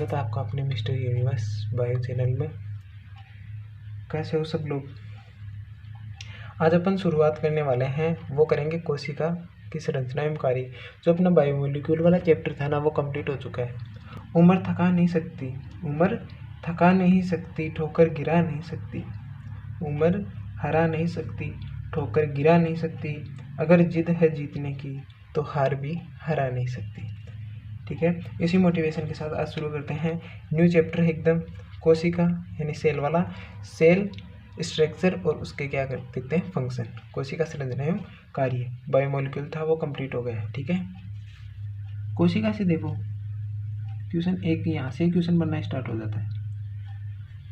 स्वागत है आपका अपने मिस्टर यूनिवर्स बायो चैनल में। कैसे हो सब लोग। आज अपन शुरुआत करने वाले हैं, वो करेंगे कोशिका की संरचना एवं कार्य। जो अपना बायोमोलिक्यूल वाला चैप्टर था ना, वो कंप्लीट हो चुका है। उम्र थका नहीं सकती, उम्र थका नहीं सकती, ठोकर गिरा नहीं सकती, उम्र हरा नहीं सकती, ठोकर गिरा नहीं सकती, अगर जिद है जीतने की तो हार भी हरा नहीं सकती। ठीक है, इसी मोटिवेशन के साथ आज शुरू करते हैं न्यू चैप्टर एकदम कोशिका यानी सेल वाला। सेल स्ट्रक्चर और उसके क्या कर देखते हैं फंक्शन। कोशिका संरचना एवं कार्य बायोमोलिक्यूल था, वो कंप्लीट हो गया है। ठीक है, कोशिका से देखो क्वेश्चन एक यहाँ से क्वेश्चन बनना स्टार्ट हो जाता है।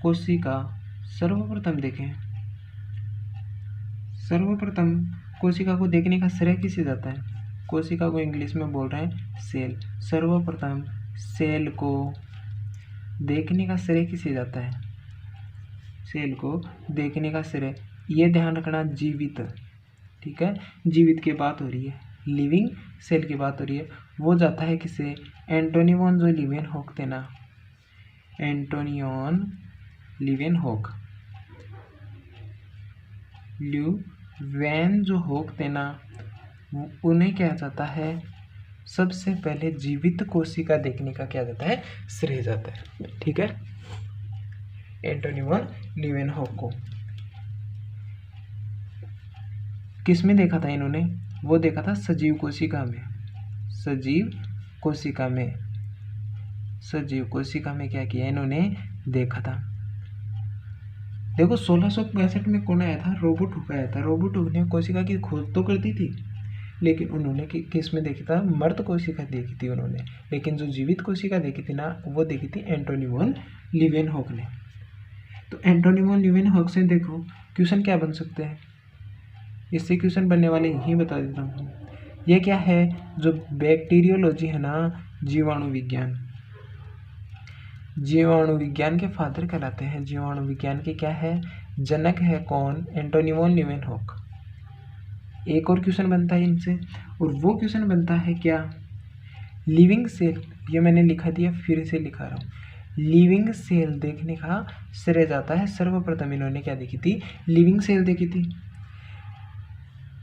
कोशिका सर्वप्रथम देखें, सर्वप्रथम कोशिका को देखने का श्रेय किसे जाता है। कोशिका को इंग्लिश में बोल रहे हैं सेल। सर्वप्रथम सेल को देखने का श्रेय किसे जाता है। सेल को देखने का श्रेय, ये ध्यान रखना, जीवित, ठीक है, जीवित की बात हो रही है, लिविंग सेल की बात हो रही है, वो जाता है किसे, एंटोनी वॉन लीवेनहॉक थे ना, एंटोनी लीवेनहॉक, लीवेनहॉक थे ना, उन्हें क्या जाता है, सबसे पहले जीवित कोशिका देखने का क्या जाता है, श्रेय जाता है। ठीक है, एंटोनी वॉन लीवेनहॉक को किसमें देखा था इन्होंने, वो देखा था सजीव कोशिका में। सजीव कोशिका में, सजीव कोशिका में क्या किया इन्होंने, देखा था। देखो 1665 में कौन आया था, रॉबर्ट हुक आया था। रॉबर्ट हुक ने कोशिका की खोज तो कर दी थी, लेकिन उन्होंने किस में देखी था, मृत कोशिका देखी थी उन्होंने, लेकिन जो जीवित कोशिका देखी थी ना, वो देखी थी एंटोनी वॉन लीवेनहॉक ने। तो एंटोनी वॉन लीवेनहॉक से देखो क्वेश्चन क्या बन सकते हैं, इससे क्वेश्चन बनने वाले यही बता देता हूँ। ये क्या है, जो बैक्टीरियोलॉजी है ना, जीवाणु विज्ञान, जीवाणु विज्ञान के फादर कहलाते हैं। जीवाणु विज्ञान के क्या है, जनक है कौन, एंटोनी वॉन लीवेनहॉक। एक और क्वेश्चन बनता है इनसे, और वो क्वेश्चन बनता है क्या, लिविंग सेल, ये मैंने लिखा दिया, फिर से लिखा रहा हूँ, लिविंग सेल देखने का श्रेय जाता है। सर्वप्रथम इन्होंने क्या देखी थी, लिविंग सेल देखी थी।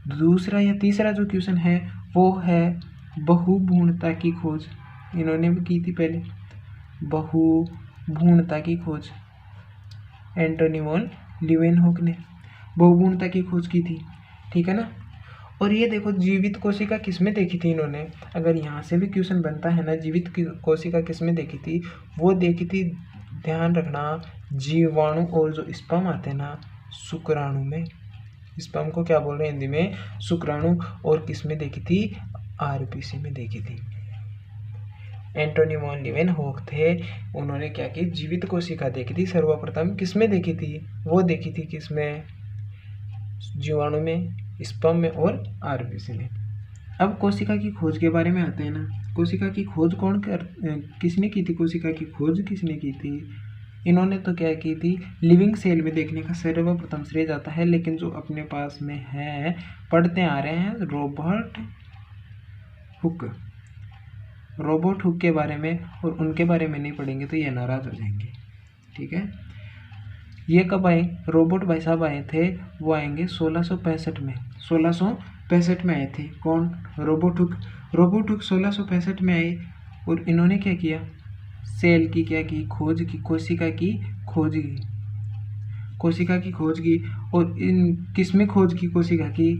दूसरा या तीसरा जो क्वेश्चन है वो है बहुभ्रूणता की खोज, इन्होंने भी की थी पहले, बहुभ्रूणता की खोज, एंटोनी वॉन लीवेनहॉक ने बहुभ्रूणता की खोज की थी। ठीक है ना। और ये देखो जीवित कोशिका किसमें देखी थी इन्होंने, अगर यहाँ से भी क्वेश्चन बनता है ना, जीवित कोशिका किसमें देखी थी, वो देखी थी, ध्यान रखना, जीवाणु और जो स्पर्म आते हैं ना, शुक्राणु में। स्पर्म को क्या बोल रहे हैं हिंदी में, शुक्राणु। और किसमें देखी थी, आरबीसी में देखी थी। एंटोनी वॉन लीवेनहॉक थे, उन्होंने क्या की, जीवित कोशिका देखी थी सर्वप्रथम। किसमें देखी थी, वो देखी थी किसमें, जीवाणु में, स्पर्म में और आरबीसी में। अब कोशिका की खोज के बारे में आते हैं ना, कोशिका की खोज किसने की थी, कोशिका की खोज किसने की थी, इन्होंने तो क्या की थी, लिविंग सेल में देखने का सर्वप्रथम श्रेय जाता है। लेकिन जो अपने पास में है, पढ़ते आ रहे हैं, रॉबर्ट हुक, रॉबर्ट हुक के बारे में, और उनके बारे में नहीं पढ़ेंगे तो ये नाराज हो जाएंगे। ठीक है, ये कब आए, रॉबर्ट भाई साहब आए थे, वो आएंगे 1665 में, 1665 में आए थे। कौन, रॉबर्ट हुक। रॉबर्ट हुक 1665 में आए, और इन्होंने क्या किया, सेल की क्या की, खोज की, कोशिका की खोज की, कोशिका की खोज की। और इन किसमें खोज की, कोशिका की,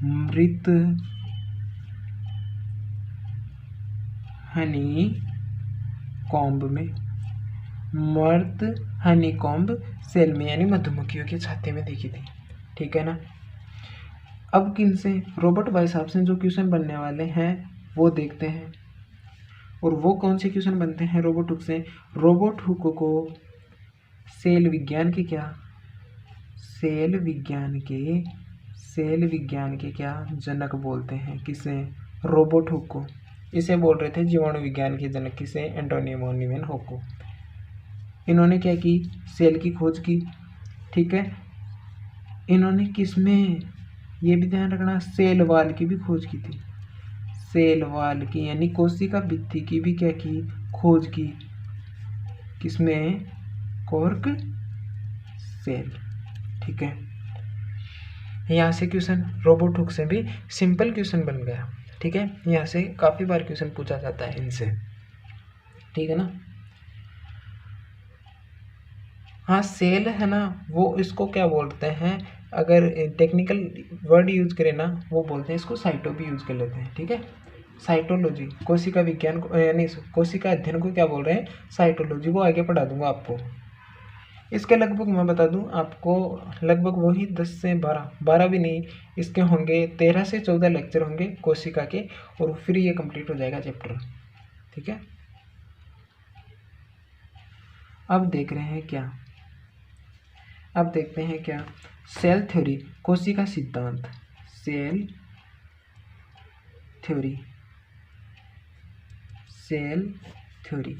मृत हनी कॉम्ब में, मृत हनी कॉम्ब सेल में, यानी मधुमक्खियों के छत्ते में देखी थी। ठीक है ना। अब किन से, रॉबर्ट भाई साहब से जो क्वेश्चन बनने वाले हैं वो देखते हैं। और वो कौन से क्वेश्चन बनते हैं रॉबर्ट हुक से, रॉबर्ट हुक को सेल विज्ञान के क्या, सेल विज्ञान के क्या जनक बोलते हैं, किसे, रॉबर्ट हुक को। इसे बोल रहे थे जीवाणु विज्ञान के जनक, किसे, एंटोनी वॉन लीवेनहॉक को। इन्होंने क्या की, सेल की खोज की। ठीक है, इन्होंने किसमें, ये भी ध्यान रखना, सेल वाल की भी खोज की थी, सेल वाल की यानी कोशिका भित्ति की भी क्या की, खोज की। किसमें? Cork cell. ठीक है, यहाँ से क्वेश्चन रोबोट हुक से भी सिंपल क्वेश्चन बन गया। ठीक है, यहाँ से काफ़ी बार क्वेश्चन पूछा जाता है इनसे। ठीक है ना। हाँ, सेल है ना, वो इसको क्या बोलते हैं, अगर टेक्निकल वर्ड यूज करें ना, वो बोलते हैं इसको साइटो भी यूज कर लेते हैं। ठीक है, साइटोलॉजी, कोशिका विज्ञान को यानी कोशिका अध्ययन को क्या बोल रहे हैं? साइटोलॉजी। वो आगे पढ़ा दूंगा आपको। इसके लगभग मैं बता दूं आपको, लगभग वही 10 से 12 भी नहीं, इसके होंगे 13 से 14 लेक्चर होंगे कोशिका के, और फिर ये कंप्लीट हो जाएगा चैप्टर। ठीक है, अब देख रहे हैं क्या, अब देखते हैं क्या, सेल थ्योरी, कोशिका सिद्धांत, सेल थ्योरी, सेल थ्योरी,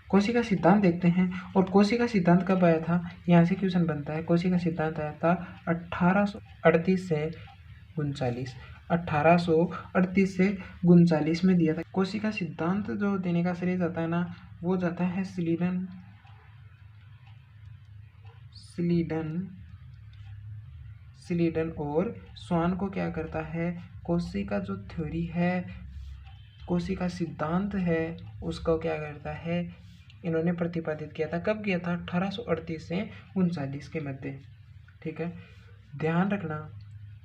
कोशिका सिद्धांत देखते हैं। और कोशिका सिद्धांत कब आया था? यहाँ से क्वेश्चन बनता है। कोशिका सिद्धांत आया था 1838 से 39, 1838 से 39 में दिया था। कोशिका सिद्धांत जो देने का श्रेय जाता है ना, वो जाता है स्लीडन और स्वान को क्या करता है, कोशिका जो थ्योरी है, कोशिका सिद्धांत है, उसको क्या करता है, इन्होंने प्रतिपादित किया था। कब किया था? 1838 से 39 के मध्य। ठीक है, ध्यान रखना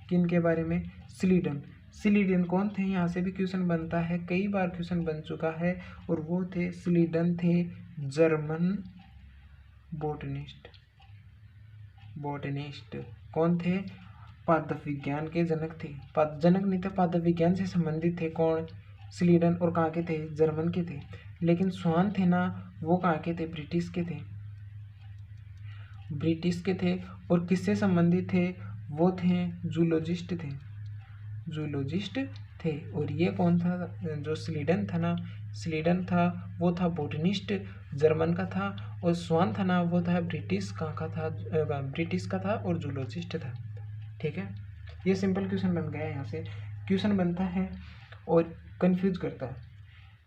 किन के बारे में? स्लीडन कौन थे? यहाँ से भी क्वेश्चन बनता है, कई बार क्वेश्चन बन चुका है, और वो थे स्लीडन, थे जर्मन बोटनिस्ट। कौन थे? पादप विज्ञान के जनक थे। जनक नहीं थे, पादप विज्ञान से संबंधित थे। कौन? स्वीडन। और कहाँ के थे? जर्मन के थे। लेकिन स्वान थे ना, वो कहाँ के थे? ब्रिटिश के थे। और किससे संबंधित थे? वो थे जूलॉजिस्ट थे। और ये कौन था? जो स्वीडन था वो था बोटनिस्ट, जर्मन का था। और स्वान था ना, वो था ब्रिटिश का था और जूलॉजिस्ट था। ठीक है, ये सिंपल क्वेश्चन बन गया। यहाँ से क्वेश्चन बनता है और कंफ्यूज करता है।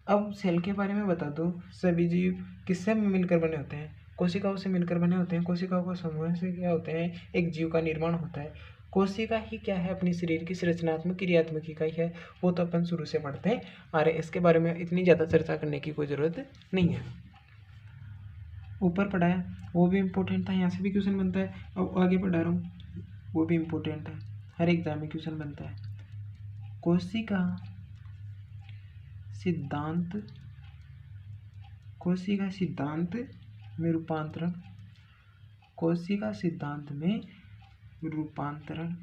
अब सेल के बारे में बता दो। सभी जीव किससे मिलकर बने होते हैं? कोशिकाओं से मिलकर बने होते हैं। कोशिकाओं का समूह से क्या होते हैं? एक जीव का निर्माण होता है। कोशिका ही क्या है? अपनी शरीर की संरचनात्मक क्रियात्मक इकाई है। वो तो अपन शुरू से पढ़ते हैं आ रहे, इसके बारे में इतनी ज़्यादा चर्चा करने की कोई ज़रूरत नहीं है। ऊपर पढ़ाया वो भी इम्पोर्टेंट था, यहाँ से भी क्वेश्चन बनता है। अब आगे पढ़ा रहा हूँ, वो भी इम्पोर्टेंट है, हर एग्जाम में क्वेश्चन बनता है। कोशिका सिद्धांत में रूपांतरण, कोशिका सिद्धांत में रूपांतरण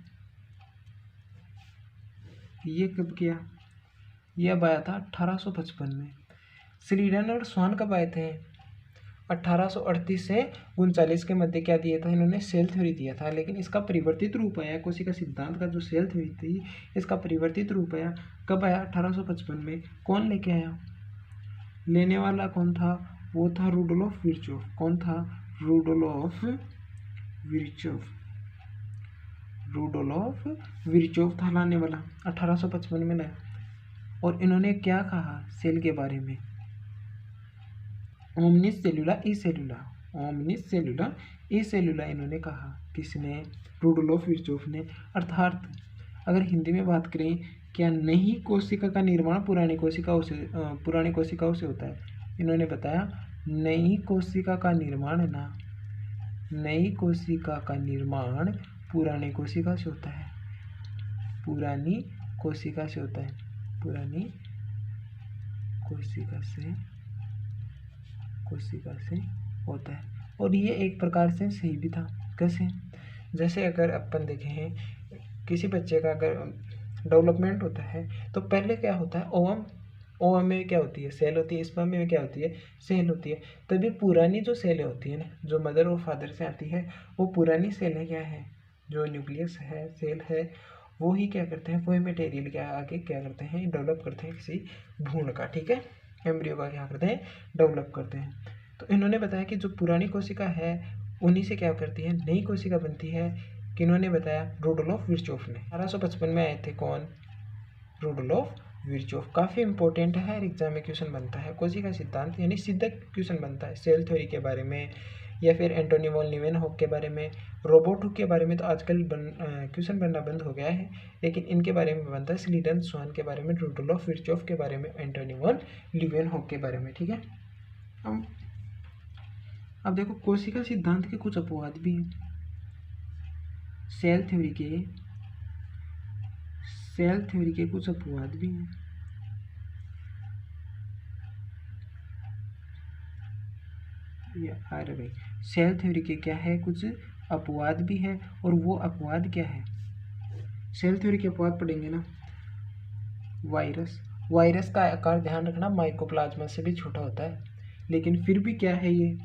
ये कब किया? ये अब आया था 1855 में। स्वीडन और स्वान कब आए थे? 1838 से 39 के मध्य क्या दिया था इन्होंने? सेल थ्योरी दिया था। लेकिन इसका परिवर्तित रूप आया, कोशिका सिद्धांत का जो सेल थ्योरी थी, इसका परिवर्तित रूप आया कब आया? 1855 में। कौन लेके आया? लेने वाला कौन था? वो था रुडोल्फ विर्चोव। कौन था? रुडोल्फ विर्चोव था लाने वाला, 1855 में लाया। और इन्होंने क्या कहा सेल के बारे में? ओमनिस सेलुला ई सेलुला इन्होंने कहा। किसने? रुडोल्फ विर्चोव ने। अर्थात अगर हिंदी में बात करें, क्या नई कोशिका का निर्माण पुरानी कोशिकाओं से होता है? इन्होंने बताया नई कोशिका का निर्माण है ना, नई कोशिका का निर्माण पुरानी कोशिका से होता है, पुरानी कोशिका से होता है। और ये एक प्रकार से सही भी था। कैसे? जैसे अगर अपन देखें, किसी बच्चे का अगर डेवलपमेंट होता है तो पहले क्या होता है? ओवम में क्या होती है? सेल होती है। स्पर्म में क्या होती है? सेल होती है। तभी पुरानी जो सेलें होती है ना, जो मदर और फादर से आती है, वो पुरानी सेलें क्या है? जो न्यूक्लियस है, सेल है, वो ही क्या करते हैं? वही मटेरियल क्या आगे क्या करते हैं? डेवलप करते हैं किसी भ्रूण का। ठीक है, एम्ब्रियो का क्या करते हैं? डेवलप करते हैं। तो इन्होंने बताया कि जो पुरानी कोशिका है उन्हीं से क्या करती है? नई कोशिका बनती है। किन्होंने बताया? रुडोल्फ विर्चोव ने। 1855 में आए थे। कौन? रुडोल्फ विर्चोफ काफ़ी इंपॉर्टेंट है, हर एग्जाम में क्वेश्चन बनता है। कोशिका सिद्धांत यानी सीधा क्वेश्चन बनता है सेल थ्योरी के बारे में, या फिर एंटोनी वॉन लीवेनहॉक के बारे में। रोबोट हुक के बारे में तो आजकल क्वेश्चन बनना बंद हो गया है, लेकिन इनके बारे में बनता है। स्लीडन स्वान के बारे में, रुडोल्फ विर्चोफ के बारे में, एंटोनी वॉन लीवेनहॉक के बारे में। ठीक है, अब देखो कोशिका सिद्धांत के कुछ अपवाद भी हैं। सेल थ्योरी के कुछ अपवाद भी हैं। अरे भाई, सेल थ्योरी के क्या है, कुछ अपवाद भी है, और वो अपवाद क्या है? सेल थ्योरी के अपवाद पढ़ेंगे ना। वायरस का आकार ध्यान रखना माइकोप्लाज्मा से भी छोटा होता है, लेकिन फिर भी क्या है ये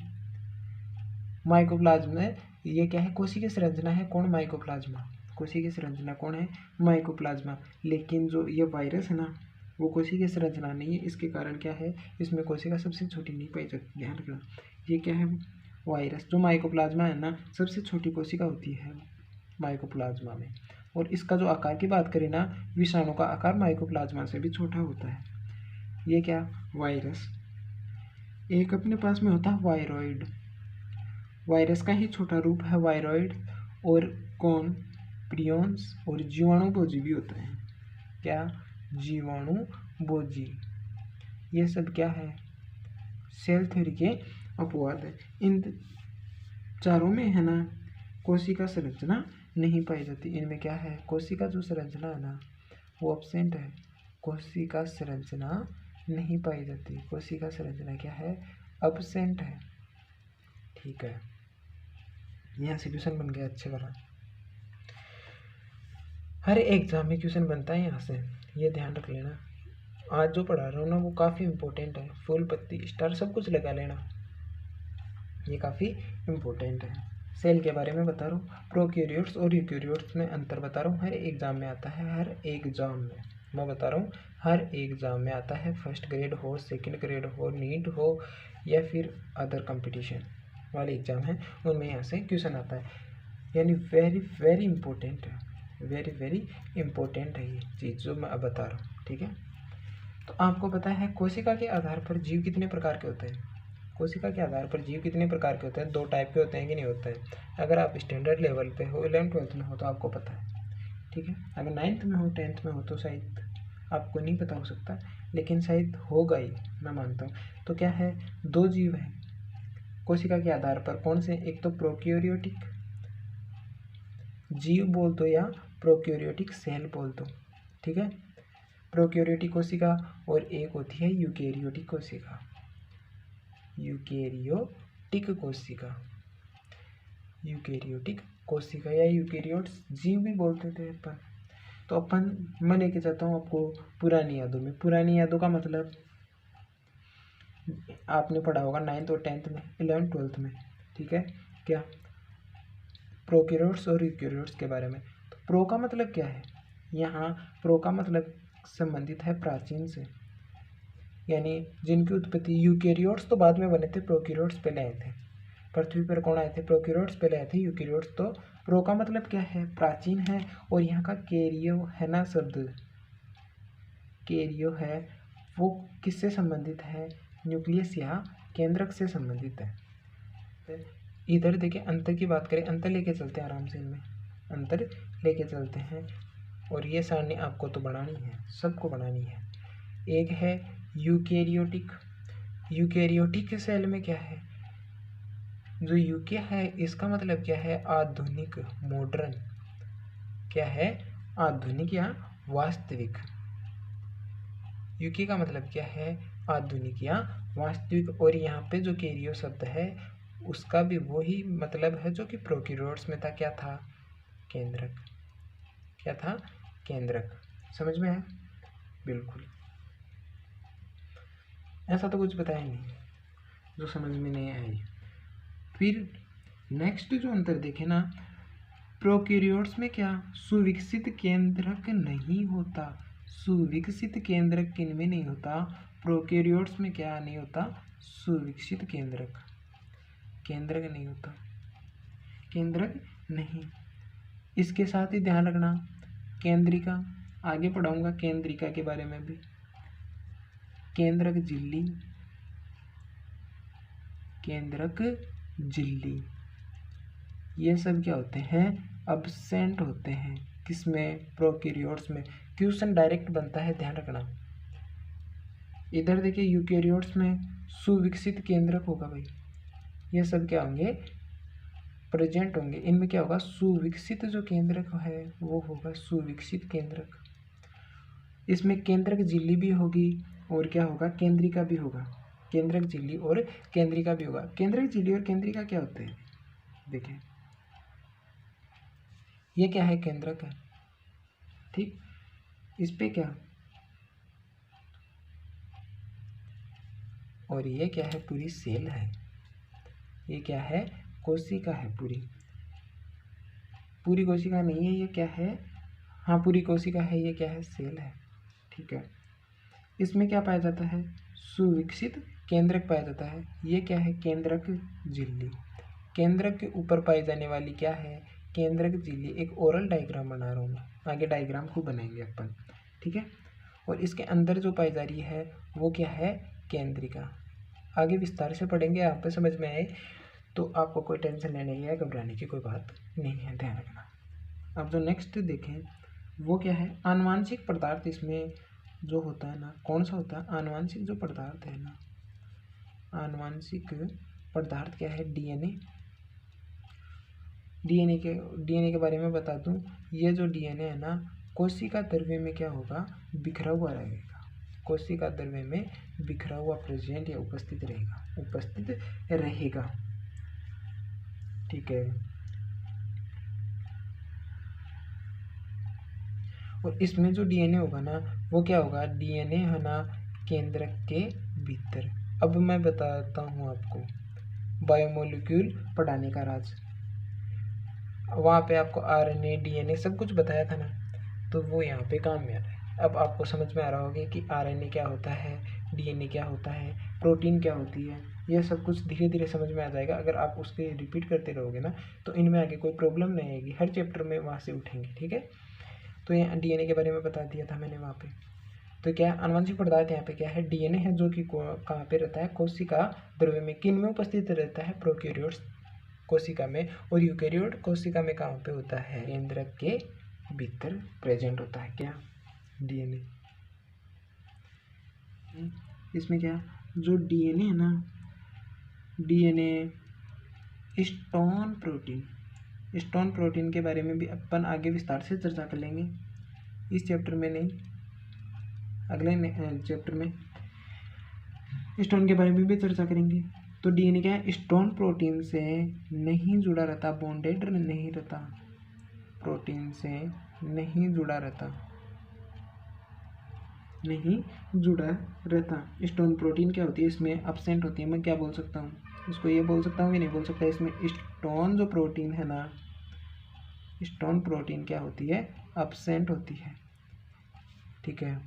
माइकोप्लाज्मा, ये क्या है, कोशिका संरचना है। कौन? माइकोप्लाज्मा। कोशिका संरचना कौन है? माइकोप्लाज्मा। लेकिन जो ये वायरस है ना, वो कोशिका संरचना नहीं है। इसके कारण क्या है, इसमें कोशिका सबसे छोटी नहीं पाई जाती। ध्यान रखना, ये क्या है, वायरस। जो माइकोप्लाज्मा है ना, सबसे छोटी कोशिका होती है माइकोप्लाज्मा में। और इसका जो आकार की बात करें ना, विषाणु का आकार माइकोप्लाज्मा से भी छोटा होता है। ये क्या, वायरस। एक अपने पास में होता है वायरॉइड, वायरस का ही छोटा रूप है वायरॉइड। और कौन? प्रियॉन्स। और जीवाणुभोजी भी होता है। क्या? जीवाणुभोजी। ये सब क्या है, सेल थ्योरी के अपवाद है। इन चारों में है ना, कोशिका संरचना नहीं पाई जाती। इनमें क्या है, कोशिका जो संरचना है ना, वो एब्सेंट है। कोशिका संरचना नहीं पाई जाती। कोशिका संरचना क्या है, एब्सेंट है। ठीक है, यहाँ से क्वेश्चन बन गया अच्छे वाला। हर एग्जाम में क्वेश्चन बनता है यहाँ से, ये ध्यान रख लेना। आज जो पढ़ा रहा हूँ ना, वो काफ़ी इंपॉर्टेंट है। फूल, पत्ती, स्टार सब कुछ लगा लेना, ये काफ़ी इम्पोर्टेंट है। सेल के बारे में बता रहा हूँ, प्रोकैरियोट्स और यूकैरियोट्स में अंतर बता रहा हूँ। हर एग्जाम में आता है, हर एग्जाम में मैं बता रहा हूँ, हर एग्जाम में आता है। फर्स्ट ग्रेड हो, सेकंड ग्रेड हो, नीट हो, या फिर अदर कंपटीशन वाले एग्जाम हैं, उनमें यहाँ से क्वेश्चन आता है। यानी वेरी वेरी इंपॉर्टेंट है, वेरी वेरी इंपॉर्टेंट है ये चीज़ जो मैं अब बता रहा हूँ। ठीक है, तो आपको पता है कोशिका के आधार पर जीव कितने प्रकार के होते हैं? कोशिका के आधार पर जीव कितने प्रकार के होते हैं? 2 टाइप के होते हैं कि नहीं होते हैं? अगर आप स्टैंडर्ड लेवल पे हो, 11th-12th में हो, तो आपको पता है। ठीक है, अगर 9th में हो, 10th में हो, तो शायद आपको नहीं पता हो सकता, लेकिन शायद होगा ही, मैं मानता हूँ। तो क्या है, 2 जीव हैं कोशिका के आधार पर। कौन से? एक तो प्रोकैरियोटिक जीव बोल दो, या प्रोकैरियोटिक सेल बोल दो। ठीक है, प्रोकैरियोटिक कोशिका, और एक होती है यूकैरियोटिक कोशिका। यूकैरियोटिक कोशिका, यूकैरियोटिक कोशिका या यूकैरियोट्स जीव भी बोलते थे अपन। तो अपन, मैं लेके जाता हूँ आपको पुरानी यादों में। पुरानी यादों का मतलब आपने पढ़ा होगा 9th और 10th में, 11th-12th में। ठीक है, क्या? प्रोकैरियोट्स और यूकैरियोट्स के बारे में। तो प्रो का मतलब क्या है? यहाँ प्रो का मतलब संबंधित है प्राचीन से, यानी जिनकी उत्पत्ति, यूकैरियोट्स तो बाद में बने थे, प्रोकैरियोट्स पहले आए थे। पृथ्वी पर कौन आए थे? प्रोकैरियोट्स पहले आए थे, यूकैरियोट्स तो। प्रो का मतलब क्या है? प्राचीन है। और यहाँ का कैरियो है ना शब्द, कैरियो है, वो किससे संबंधित है? न्यूक्लियस या केंद्रक से संबंधित है। इधर देखिए, अंतर की बात करें, अंतर लेके चलते हैं आराम से, इनमें अंतर लेके चलते हैं। और ये सारणी आपको तो बनानी है, सबको बनानी है। एक है यूकैरियोटिक। यूकैरियोटिक सेल में क्या है, जो यूके है, इसका मतलब क्या है? आधुनिक, मॉडर्न। क्या है? आधुनिक या वास्तविक। यूके का मतलब क्या है? आधुनिक या वास्तविक। और यहाँ पे जो कैरियो शब्द है, उसका भी वही मतलब है जो कि प्रोकैरियोट्स में था। क्या था? केंद्रक। क्या था? केंद्रक। समझ में है? बिल्कुल, ऐसा तो कुछ बताया नहीं जो समझ में नहीं आई। फिर नेक्स्ट जो अंतर देखे ना, प्रोकैरियोट्स में क्या? सुविकसित केंद्रक नहीं होता। सुविकसित केंद्रक किनमें नहीं होता? प्रोकैरियोट्स में क्या नहीं होता? सुविकसित केंद्रक, केंद्रक नहीं होता, केंद्रक नहीं। इसके साथ ही ध्यान रखना, केंद्रिका आगे पढ़ाऊंगा केंद्रिका के बारे में भी। केंद्रक झिल्ली, केंद्रक झिल्ली, ये सब क्या होते हैं? अब्सेंट होते हैं। किसमें? प्रोकैरियोट्स में। क्वेश्चन डायरेक्ट बनता है, ध्यान रखना। इधर देखिए यूकैरियोट्स में सुविकसित केंद्रक होगा भाई, ये सब क्या होंगे? प्रेजेंट होंगे। इनमें क्या होगा? सुविकसित जो केंद्रक है वो होगा सुविकसित केंद्रक। इसमें केंद्रक झिल्ली भी होगी और क्या होगा? केंद्रिका भी होगा। केंद्रक झिल्ली और केंद्रिका भी होगा। केंद्रक झिल्ली और केंद्रिका क्या होते हैं? देखें, ये क्या है? केंद्रक है, ठीक। इस पे क्या, और ये क्या है? पूरी सेल है। ये क्या है? कोशिका है पूरी। पूरी कोशिका नहीं है, ये क्या है? हाँ पूरी कोशिका है। ये क्या है? सेल है, ठीक है। इसमें क्या पाया जाता है? सुविकसित केंद्रक पाया जाता है। ये क्या है? केंद्रक झिल्ली। केंद्रक के ऊपर पाई जाने वाली क्या है? केंद्रक झिल्ली। एक ओरल डायग्राम बना रहा हूँ मैं, आगे डायग्राम खूब बनाएंगे अपन, ठीक है। और इसके अंदर जो पाई जा रही है वो क्या है? केंद्रिका। आगे विस्तार से पढ़ेंगे, आप पे समझ में आए तो आपको कोई टेंशन लेने की या घबराने की कोई बात नहीं है, ध्यान रखना। अब जो नेक्स्ट देखें वो क्या है? आनुवांशिक पदार्थ। इसमें जो होता है ना, कौन सा होता है? आनुवांशिक जो पदार्थ है ना, आनुवांशिक पदार्थ क्या है? डीएनए। डीएनए के बारे में बता दूं, ये जो डीएनए है ना, कोशिका द्रव्य में क्या होगा? बिखरा हुआ रहेगा। कोशिका द्रव्य में बिखरा हुआ प्रेजेंट या उपस्थित रहेगा, उपस्थित रहेगा, ठीक है। और इसमें जो डीएनए होगा ना वो क्या होगा? डीएनए है ना केंद्रक के भीतर। अब मैं बताता हूँ आपको बायोमोलिक्यूल पढ़ाने का राज। वहाँ पे आपको आरएनए डीएनए सब कुछ बताया था ना, तो वो यहाँ पे काम में आ रहा है। अब आपको समझ में आ रहा होगा कि आरएनए क्या होता है, डीएनए क्या होता है, प्रोटीन क्या होती है, यह सब कुछ धीरे धीरे समझ में आ जाएगा। अगर आप उसके रिपीट करते रहोगे ना तो इनमें आगे कोई प्रॉब्लम नहीं आएगी, हर चैप्टर में वहाँ से उठेंगे, ठीक है। तो ये डीएनए के बारे में बता दिया था मैंने वहाँ पे। तो क्या आनुवंशिक पदार्थ यहाँ पे क्या है? डीएनए है, जो कि कहाँ पे रहता है? कोशिका द्रव्य में। किन में उपस्थित रहता है? प्रोकैरियोट्स कोशिका में। और यूकैरियोट कोशिका में कहाँ पे होता है? केंद्रक के भीतर प्रेजेंट होता है क्या? डीएनए। इसमें क्या, जो डीएनए है ना, DNA stone protein, stone protein के बारे में भी अपन आगे विस्तार से चर्चा कर लेंगे, इस चैप्टर में नहीं, अगले चैप्टर में स्टोन के बारे में भी चर्चा करेंगे। तो डीएनए क्या है? स्टोन प्रोटीन से नहीं जुड़ा रहता, बॉन्डेड नहीं रहता, प्रोटीन से नहीं जुड़ा रहता, नहीं जुड़ा रहता। स्टोन प्रोटीन क्या होती है? इसमें अब्सेंट होती है। मैं क्या बोल सकता हूँ इसको? ये बोल सकता हूँ कि नहीं बोल सकता? इसमें स्टोन जो प्रोटीन है ना, स्टोन प्रोटीन क्या होती है? अब्सेंट होती है, ठीक है।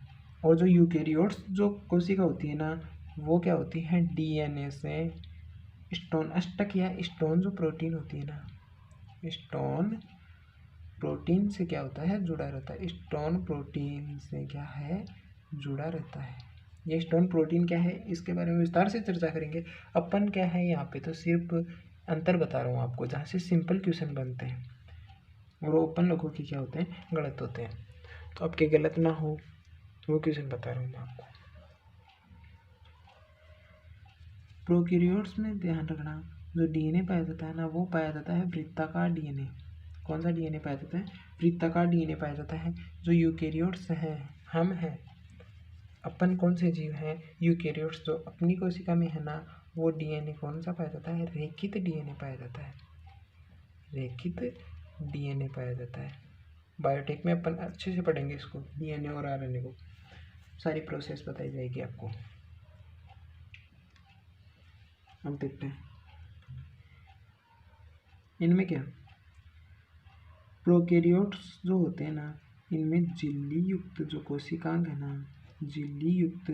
और जो यूकैरियोट्स जो कोशिका होती है ना, वो क्या होती है? डीएनए से स्टोन अष्टक या स्टोन जो प्रोटीन होती है ना, स्टोन प्रोटीन से क्या होता है? जुड़ा रहता है। स्टोन प्रोटीन से क्या है? जुड़ा रहता है। ये स्टोन प्रोटीन क्या है इसके बारे में विस्तार से चर्चा करेंगे। अपन क्या है यहाँ पे तो सिर्फ अंतर बता रहा हूँ आपको, जहाँ से सिंपल क्वेश्चन बनते हैं और ओपन लोगों की क्या होते हैं? गलत होते हैं। तो आपके गलत ना हो वो क्वेश्चन बता रहा हूँ मैं आपको। प्रोकैरियोट्स में ध्यान रखना, जो डीएनए पाया जाता है ना, वो पाया जाता है वृत्ताकार डीएनए। कौन सा डीएनए पाया जाता है? वृत्ताकार डीएनए पाया जाता है। जो यूकैरियोट्स हैं, हम हैं, अपन कौन से जीव हैं? यूकैरियोट्स। जो अपनी कोशिका में है ना, वो डीएनए कौन सा पाया जाता है? रेखित डीएनए पाया जाता है, रेखित डीएनए पाया जाता है। बायोटेक में अपन अच्छे से पढ़ेंगे इसको, डीएनए और आरएनए को, सारी प्रोसेस बताई जाएगी आपको। अब देखते हैं इनमें क्या, प्रोकैरियोट्स जो होते हैं ना, इनमें झिल्ली युक्त जो कोशिकांग है ना, झिल्ली युक्त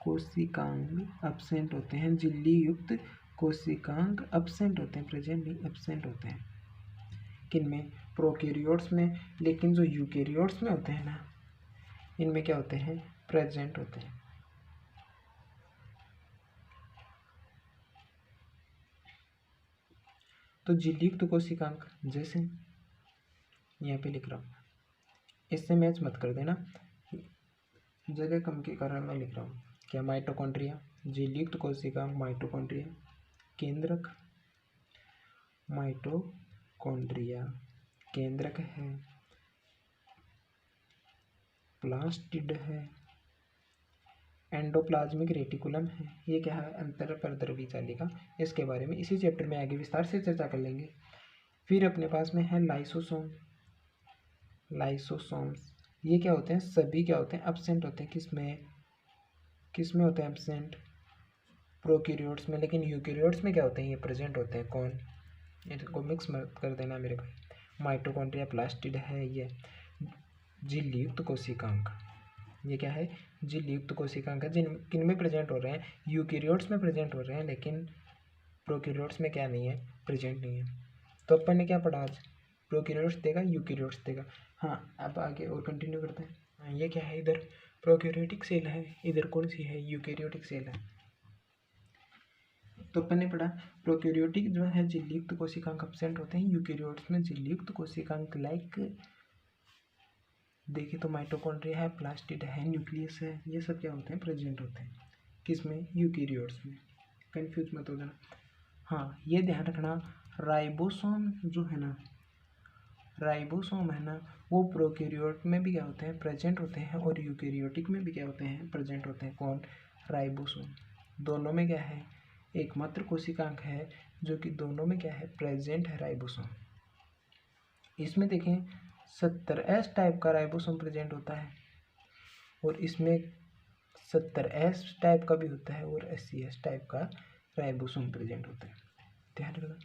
कोशिकांग अब्सेंट होते हैं। झिल्ली युक्त कोशिकांग अब्सेंट होते हैं, प्रेजेंट नहीं, अब्सेंट होते हैं। किनमें? प्रोकैरियोट्स में, लेकिन जो यूकैरियोट्स में होते हैं ना, इनमें क्या होते हैं, प्रेजेंट होते हैं। तो झिल्लियुक्त कोशिकांक जैसे यहाँ पे लिख रहा हूँ, इससे मैच मत कर देना, जगह कम के कारण मैं लिख रहा हूँ। क्या, माइटोकॉन्ड्रिया, झिल्लियुक्त कोशिकांक माइटोकॉन्ड्रिया, केंद्रक, माइटोकॉन्ड्रिया केंद्रक है, प्लास्टिड है, एंडोप्लाज्मिक रेटिकुलम है। ये क्या है, अंतरपर्दरवी जालिका। इसके बारे में इसी चैप्टर में आगे विस्तार से चर्चा कर लेंगे। फिर अपने पास में है लाइसोसोम, लाइसोसोम्स। ये क्या होते हैं, सभी क्या होते हैं, एब्सेंट होते हैं। किसमें होते हैं एब्सेंट, प्रोकैरियोट्स में, लेकिन यूकैरियोट्स में क्या होते हैं, ये प्रेजेंट होते हैं। कौन, इनको मिक्स मत कर देना मेरे भाई। माइटोकॉन्ड्रिया, प्लास्टिड है ये झिल्लियुक्त कोशिकांक। ये क्या है, झिल्लियुक्त कोशिकांक है, किन में प्रेजेंट हो रहे हैं, यूकैरियोट्स में प्रेजेंट हो रहे हैं, लेकिन प्रोकैरियोट्स में क्या नहीं है, प्रेजेंट नहीं है। तो अपन ने क्या पढ़ा आज, प्रोकैरियोट्स देगा, यूकैरियोट्स देगा। हाँ, अब आगे और कंटिन्यू करते हैं। हाँ, ये क्या है, इधर प्रोकैरियोटिक सेल है, इधर कौन सी है, यूकैरियोटिक सेल है। तो अपन ने पढ़ा प्रोकैरियोटिक जो है झिल्लियुक्त कोशिकांक एब्सेंट होते हैं, यूकैरियोट्स में झिल्लियुक्त कोशिकांक लाइक देखें तो माइटोकॉन्ड्रिया है, प्लास्टिड है, न्यूक्लियस है, ये सब क्या होते हैं, प्रेजेंट होते हैं। किसमें, यूकैरियोट्स में। कंफ्यूज मत हो जाना। हाँ, ये ध्यान रखना, राइबोसोम जो है ना, राइबोसोम है ना, वो प्रोकैरियोट में भी क्या होते हैं, प्रेजेंट होते हैं, और यूकैरियोटिक में भी क्या होते हैं, प्रेजेंट होते हैं। कौन, राइबोसोम। दोनों में क्या है, एकमात्र कोशिकांक है जो कि दोनों में क्या है, प्रेजेंट है, राइबोसोम। इसमें देखें 70S टाइप का राइबोसोम प्रेजेंट होता है, और इसमें 70S टाइप का भी होता है, और 80S टाइप का राइबोसोम प्रेजेंट होता है। ध्यान रखना,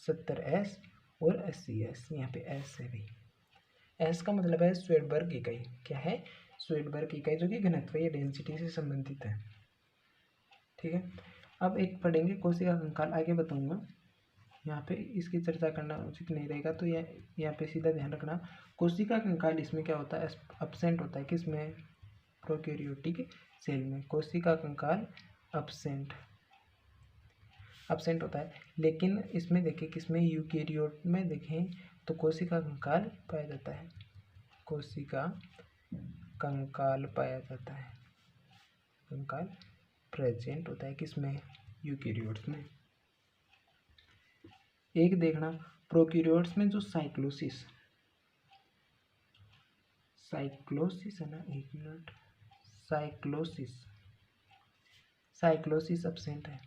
70S और 80S, यहाँ पे S है भाई। S का मतलब है स्वेडबर्ग इकाई। क्या है, स्वेडबर्ग इकाई, जो कि घनत्व या डेंसिटी से संबंधित है। ठीक है, अब एक पढ़ेंगे कोशिका कंकाल, आगे बताऊंगा। यहाँ पे इसकी चर्चा करना उचित नहीं रहेगा, तो यहाँ पे सीधा ध्यान रखना, कोशिका कंकाल इसमें क्या होता है, एब्सेंट होता है। किसमें, प्रोकैरियोटिक सेल में कोशिका कंकाल एब्सेंट होता है। लेकिन इसमें देखें, किसमें, यूकैरियोट में देखें तो कोशिका कंकाल पाया जाता है, कोशिका कंकाल पाया जाता है, कंकाल प्रेजेंट होता है। किसमें, यूकैरियोट्स में। एक देखना, प्रोकैरियोट्स में जो साइक्लोसिस है ना, एक मिनट, साइक्लोसिस एब्सेंट है।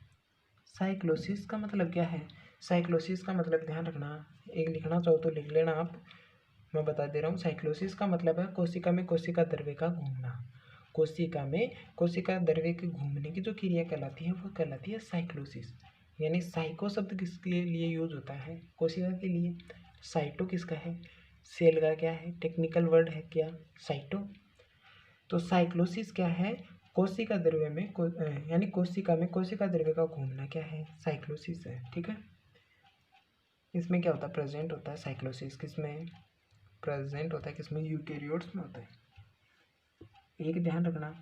साइक्लोसिस का मतलब क्या है, साइक्लोसिस का मतलब ध्यान रखना, एक लिखना चाहो तो लिख लेना आप, मैं बता दे रहा हूँ। साइक्लोसिस का मतलब है कोशिका में कोशिका द्रव्य का घूमना। कोशिका में कोशिका द्रव्य के घूमने की जो क्रिया कहलाती है, वो कहलाती है साइक्लोसिस। यानी साइको शब्द किसके लिए यूज होता है, कोशिका के लिए। साइटो किसका है, सेल का क्या है, टेक्निकल वर्ड है क्या, साइटो। तो साइक्लोसिस क्या है, कोशिका द्रव्य में यानी कोशिका में कोशिका द्रव्य का घूमना क्या है, साइक्लोसिस है। ठीक है, इसमें क्या होता है, प्रेजेंट होता है साइक्लोसिस। किसमें प्रेजेंट होता है, किसमें, यूकैरियोट्स में होता है। एक ध्यान रखना,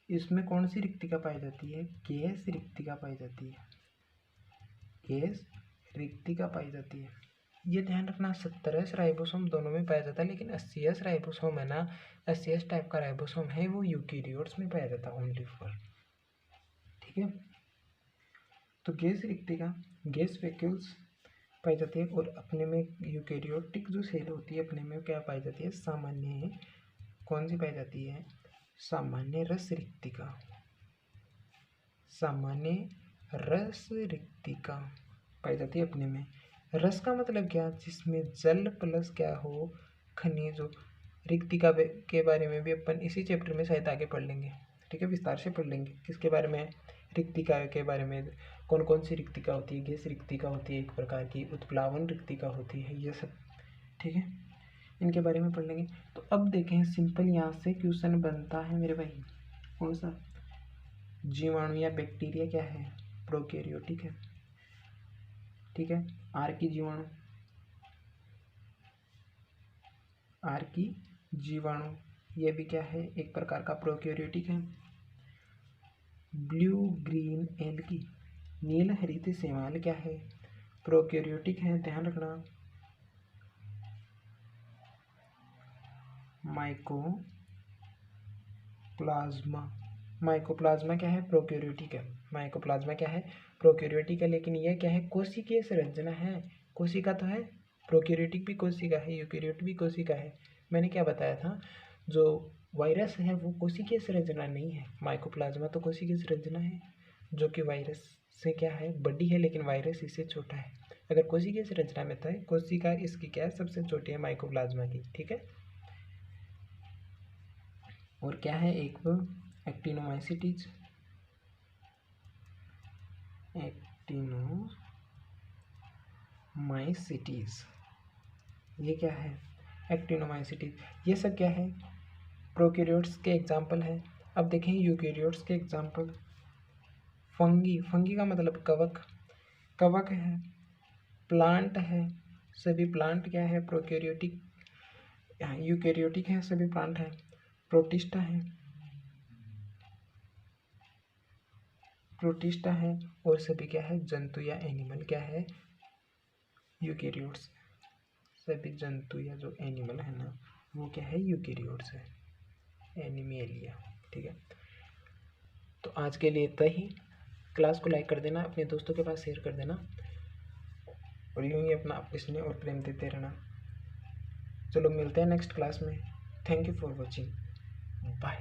इसमें कौन सी रिक्तिका पाई जाती है, गैस रिक्तिका पाई जाती है, गैस रिक्तिका पाई जाती है। ये ध्यान रखना, 70S राइबोसोम दोनों में पाया जाता है, लेकिन 80S राइबोसोम है ना, 80S टाइप का राइबोसोम है, वो यूकैरियोट्स में पाया जाता है, ओनली फॉर। ठीक है, तो गैस रिक्तिका, गैस वैक्यूल्स पाई जाती है, और अपने में यूकैरियोटिक जो सेल होती है, अपने में क्या पाई जाती है, सामान्य, कौन सी पाई जाती है, सामान्य रस रिक्तिका, सामान्य रस रिक्तिका पाई जाती है अपने में। रस का मतलब क्या, जिसमें जल प्लस क्या हो, खनिज हो। रिक्तिका के बारे में भी अपन इसी चैप्टर में शायद आगे पढ़ लेंगे। ठीक है, विस्तार से पढ़ लेंगे। किसके बारे में, रिक्तिका के बारे में, कौन कौन सी रिक्तिका होती है, गैस रिक्तिका होती है एक प्रकार की, उत्प्लावन रिक्तिका होती है, ये सब। ठीक है, इनके बारे में पढ़ लेंगे। तो अब देखें, सिंपल यहाँ से क्वेश्चन बनता है मेरे भाई, कौन सा, जीवाणु या बैक्टीरिया क्या है, प्रोकैरियोटिक है। ठीक है, आर की जीवाणु, आर की जीवाणु, ये भी क्या है, एक प्रकार का प्रोकैरियोटिक है। ब्लू ग्रीन एल्गी, नील हरित शैवाल क्या है, प्रोकैरियोटिक है, ध्यान रखना। माइकोप्लाज्मा, माइकोप्लाज्मा क्या है, प्रोकैरियोटिक है। माइकोप्लाज्मा क्या है, प्रोकैरियोटिक है, लेकिन यह क्या है, कोशिकीय संरचना है। कोशिका तो है, प्रोकैरियोटिक भी कोशिका है, यूकैरियोट भी कोशिका है। मैंने क्या बताया था, जो वायरस है वो कोशिकीय संरचना नहीं है, माइकोप्लाज्मा तो कोशिकीय संरचना है, जो कि वायरस से क्या है, बड़ी है, लेकिन वायरस इससे छोटा है। अगर कोशिकीय संरचना में तो है, कोशिका इसकी क्या है, सबसे छोटी है माइकोप्लाज्मा की, ठीक है। और क्या है, एक एक्टिनोमाइसिटीज, एक्टिनोमाइसिटीज, ये क्या है, एक्टिनोमाइसिटीज, ये सब क्या है, प्रोकैरियोट्स के एग्जाम्पल है। अब देखें यूकैरियोट्स के एग्जाम्पल, फंगी, फंगी का मतलब कवक, कवक है। प्लांट है, सभी प्लांट क्या है, प्रोकैरियोटिक, यूकैरियोटिक है, सभी प्लांट है। प्रोटिस्टा है, प्रोटिस्टा है, और सभी क्या है, जंतु या एनिमल क्या है, यूकैरियोट्स, सभी जंतु या जो एनिमल है ना वो क्या है, यूकैरियोट्स है, एनिमेलिया, ठीक है। तो आज के लिए इतना ही। क्लास को लाइक कर देना, अपने दोस्तों के पास शेयर कर देना, और यूँ ही अपना स्नेह और प्रेम देते रहना। चलो मिलते हैं नेक्स्ट क्लास में। Thank you for watching, bye.